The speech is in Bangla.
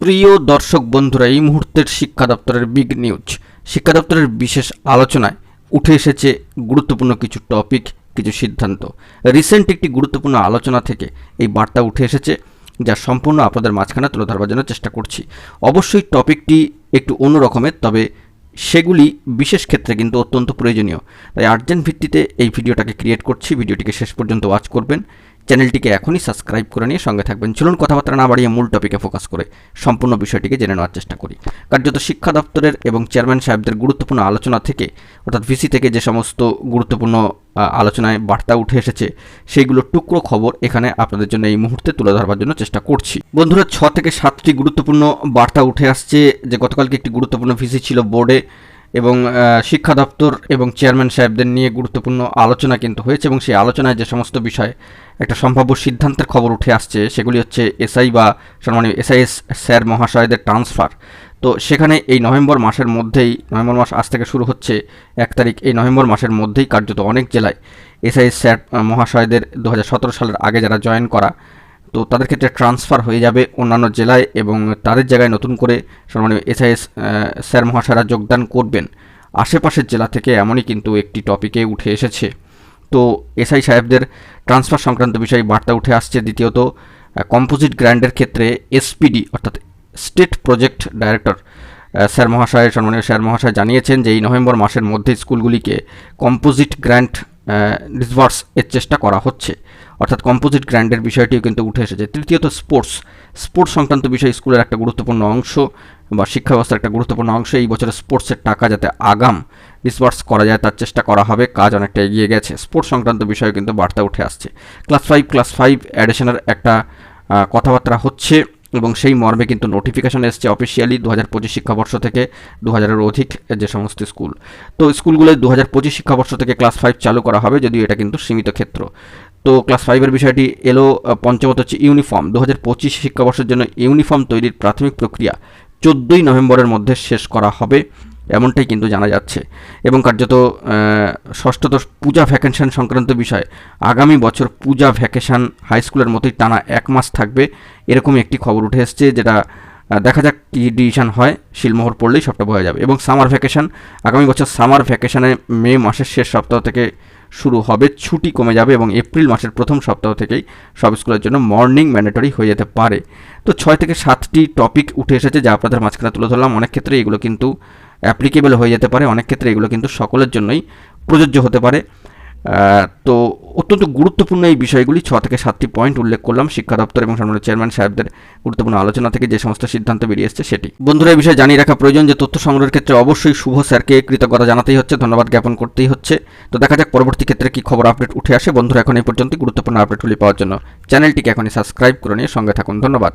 প্রিয় দর্শক বন্ধুরা, এই মুহূর্তের শিক্ষা দপ্তরের বিগ নিউজ, শিক্ষা দপ্তরের বিশেষ আলোচনায় উঠে এসেছে গুরুত্বপূর্ণ কিছু টপিক, কিছু সিদ্ধান্ত। রিসেন্ট একটি গুরুত্বপূর্ণ আলোচনা থেকে এই বার্তা উঠে এসেছে, যা সম্পূর্ণ আপনাদের মাঝখানে তুলে ধরবার জন্য চেষ্টা করছি। অবশ্যই টপিকটি একটু অন্য রকমের, তবে সেগুলি বিশেষ ক্ষেত্রে কিন্তু অত্যন্ত প্রয়োজনীয়। তাই আর্জেন্ট ভিত্তিতে এই ভিডিওটাকে ক্রিয়েট করছি। ভিডিওটিকে শেষ পর্যন্ত ওয়াচ করবেন, চ্যানেলটিকে এখনই সাবস্ক্রাইব করে নিয়ে সঙ্গে থাকবেন। চলুন কথাবার্তা না বাড়িয়ে মূল টপিকে ফোকাস করে সম্পূর্ণ বিষয়টিকে জেনে নেওয়ার চেষ্টা করি। কার্যত শিক্ষা দপ্তরের এবং চেয়ারম্যান সাহেবদের গুরুত্বপূর্ণ আলোচনা থেকে, অর্থাৎ ভিসি থেকে যে সমস্ত গুরুত্বপূর্ণ আলোচনায় বার্তা উঠে এসেছে, সেইগুলো টুকরো খবর এখানে আপনাদের জন্য এই মুহূর্তে তুলে ধরবার জন্য চেষ্টা করছি। বন্ধুরা, 6 থেকে 7টি গুরুত্বপূর্ণ বার্তা উঠে আসছে। যে গতকালকে একটি গুরুত্বপূর্ণ ভিসি ছিল বোর্ডে, এবং শিক্ষা দপ্তর এবং চেয়ারম্যান সাহেবদের নিয়ে গুরুত্বপূর্ণ আলোচনা কিন্তু হয়েছে, এবং সেই আলোচনায় যে সমস্ত বিষয় একটা সম্ভাব্য সিদ্ধান্তের খবর উঠে আসছে, সেগুলি হচ্ছে এসআই বা সম্মানীয় এসআইএস স্যার মহাশয়দের ট্রান্সফার। তো সেখানে এই নভেম্বর মাসের মধ্যেই, নভেম্বর মাস আজ থেকে শুরু হচ্ছে 1 তারিখ, এই নভেম্বর মাসের মধ্যেই কার্যত অনেক জেলায় এসআইএস স্যার মহাশয়দের 2017 সালের আগে যারা জয়েন করা, তো তাদের ক্ষেত্রে ট্রান্সফার হয়ে যাবে অন্যান্য জেলায়, এবং তাদের জায়গায় নতুন করে সম্মানীয় এসআইএস স্যার মহাশয়রা যোগদান করবেন আশেপাশের জেলা থেকে, এমনই কিন্তু একটি টপিকে উঠে এসেছে। তো এসআই সাহেবদের ট্রান্সফার সংক্রান্ত বিষয়ে বার্তা উঠে আসছে। দ্বিতীয়ত, কম্পোজিট গ্র্যান্টের ক্ষেত্রে এসপিডি অর্থাৎ স্টেট প্রজেক্ট ডাইরেক্টর স্যার মহাশয়, সম্মানীয় স্যার মহাশয় জানিয়েছেন যে এই নভেম্বর মাসের মধ্যে স্কুলগুলিকে কম্পোজিট গ্র্যান্ট ডিসবার্স এর চেষ্টা করা হচ্ছে, অর্থাৎ কম্পোজিট গ্র্যান্টের বিষয়টিও কিন্তু উঠে এসেছে। তৃতীয়ত, স্পোর্টস সংক্রান্ত বিষয় স্কুলের একটা গুরুত্বপূর্ণ অংশ বা শিক্ষা ব্যবস্থার একটা গুরুত্বপূর্ণ অংশ। এই বছরের স্পোর্টসের টাকা যাতে আগাম ডিসবার্স করা যায় তার চেষ্টা করা হবে, কাজ অনেকটা এগিয়ে গেছে। স্পোর্টস সংক্রান্ত বিষয়ে কিন্তু বার্তা উঠে আসছে। ক্লাস 5 অ্যাডিশনের একটা কথাবার্তা হচ্ছে, এবং সেই মর্মে কিন্তু নোটিফিকেশন এসছে অফিসিয়ালি 2025 শিক্ষাবর্ষ থেকে 2000-এর অধিক যে সমস্ত স্কুল, তো স্কুলগুলোয় 2025 শিক্ষাবর্ষ থেকে ক্লাস 5 চালু করা হবে, যদিও এটা কিন্তু সীমিত ক্ষেত্র। তো ক্লাস 5-এর বিষয়টি এলো। পঞ্চমত হচ্ছে ইউনিফর্ম। 2025 শিক্ষাবর্ষের জন্য ইউনিফর্ম তৈরির প্রাথমিক প্রক্রিয়া 14ই নভেম্বরের মধ্যে শেষ করা হবে, এমনটাই কিন্তু জানা যাচ্ছে। এবং কার্যত ষষ্ঠত, পূজা ভ্যাকেশন সংক্রান্ত বিষয়। আগামী বছর পূজা ভ্যাকেশন হাই স্কুলের মতোই টানা 1 মাস থাকবে, এরকমই একটি খবর উঠে এসছে, যেটা দেখা যাক কী ডিসিশন হয়। শিলমোহর পড়লেই সবটা বোঝা যাবে। এবং সামার ভ্যাকেশন, আগামী বছর সামার ভ্যাকেশনে মে মাসের শেষ সপ্তাহ থেকে শুরু হবে, ছুটি কমে যাবে, এবং এপ্রিল মাসের প্রথম সপ্তাহ থেকেই সব স্কুলের জন্য মর্নিং ম্যান্ডেটরি হয়ে যেতে পারে। তো 6 থেকে 7টি টপিক উঠে এসেছে, যা আপনাদের মাঝখানে তুলে ধরলাম। অনেক ক্ষেত্রে এগুলো কিন্তু অ্যাপ্লিকেবল হয়ে যেতে পারে, অনেক ক্ষেত্রে এগুলো কিন্তু সকলের জন্যই প্রযোজ্য হতে পারে। তো অত্যন্ত গুরুত্বপূর্ণ এই বিষয়গুলি 6 থেকে 7টি পয়েন্ট উল্লেখ করলাম শিক্ষা দপ্তর এবং সম্মানীয় চেয়ারম্যান সাহেবদের গুরুত্বপূর্ণ আলোচনা থেকে যে সমস্ত সিদ্ধান্ত বেরিয়ে এসছে সেটি। বন্ধুরা, এই বিষয়ে জানিয়ে রাখা প্রয়োজন যে তথ্য সংগ্রহের ক্ষেত্রে অবশ্যই শুভ স্যারকে কৃতজ্ঞতা জানাতেই হচ্ছে, ধন্যবাদ জ্ঞাপন করতেই হচ্ছে। তো দেখা যাক পরবর্তী ক্ষেত্রে কি খবর আপডেট উঠে আসে। বন্ধুরা, এখন এই পর্যন্ত গুরুত্বপূর্ণ আপডেটগুলি পাওয়ার জন্য চ্যানেলটিকে এখনই সাবস্ক্রাইব করে নিয়ে সঙ্গে থাকুন। ধন্যবাদ।